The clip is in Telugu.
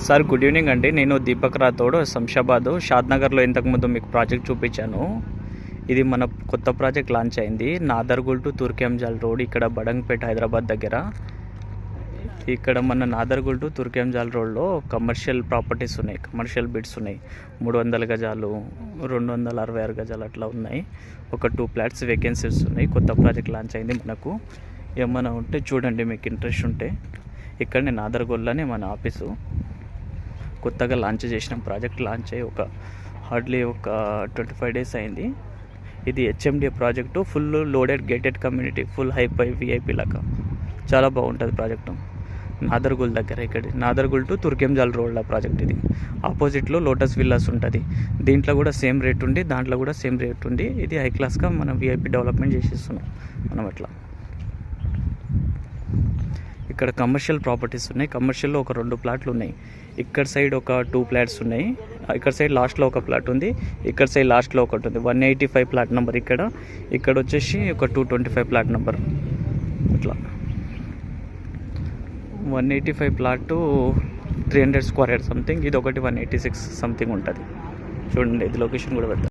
సార్ గుడ్ ఈవినింగ్ అండి. నేను దీపక్ రాథోడ్, శంషాబాద్ షాద్నగర్లో ఇంతకుముందు మీకు ప్రాజెక్ట్ చూపించాను. ఇది మన కొత్త ప్రాజెక్ట్ లాంచ్ అయింది. నాదర్గుల్ టు తుర్కెంజాల్ రోడ్, ఇక్కడ బడంగ్పేట హైదరాబాద్ దగ్గర. ఇక్కడ మన నాదర్గుల్ టు తుర్కెంజాల్ రోడ్లో కమర్షియల్ ప్రాపర్టీస్ ఉన్నాయి, కమర్షియల్ బిడ్స్ ఉన్నాయి. 300 గజాలు, 266 గజాలు అట్లా ఉన్నాయి. ఒక 2 ఫ్లాట్స్ వేకెన్సీస్ ఉన్నాయి. కొత్త ప్రాజెక్ట్ లాంచ్ అయింది. మనకు ఏమైనా ఉంటే చూడండి, మీకు ఇంట్రెస్ట్ ఉంటే. ఇక్కడనే నాదర్గుల్లోనే మన ఆఫీసు. కొత్తగా లాంచ్ చేసిన ప్రాజెక్ట్ లాంచ్ అయ్యి హార్డ్లీ ఒక 25 డేస్ అయింది. ఇది HMDA project, full loaded gated community, full hi fi VIP లాగా చాలా బాగుంటుంది ప్రాజెక్టు. నాదర్గుల్ దగ్గర, ఇక్కడ నాదర్గుల్ టు తుర్కెంజాల్ రోడ్ల ప్రాజెక్ట్ ఇది. ఆపోజిట్లో లోటస్ విల్లాస్ ఉంటుంది. దీంట్లో కూడా సేమ్ రేట్ ఉంది, దాంట్లో కూడా సేమ్ రేట్ ఉంది. ఇది హై క్లాస్గా మనం విఐపి డెవలప్మెంట్ చేసేస్తున్నాం మనం అట్లా. ఇక్కడ కమర్షియల్ ప్రాపర్టీస్ ఉన్నాయి. కమర్షియల్లో ఒక 2 ప్లాట్లు ఉన్నాయి. ఇక్కడ సైడ్ ఒక 2 ఫ్లాట్స్ ఉన్నాయి. ఇక్కడ సైడ్ లాస్ట్లో ఒక ప్లాట్ ఉంది. ఇక్కడ సైడ్ లాస్ట్లో ఒకటి ఉంది. 185 ప్లాట్ నెంబర్ ఇక్కడ వచ్చేసి ఒక 225 ప్లాట్ నెంబర్. ఇట్లా 185 ప్లాట్ 300 స్క్వేర్ యార్డ్ సంథింగ్. ఇది ఒకటి 186 సంథింగ్ ఉంటుంది. చూడండి, ఇది లొకేషన్ కూడా పెడతాను.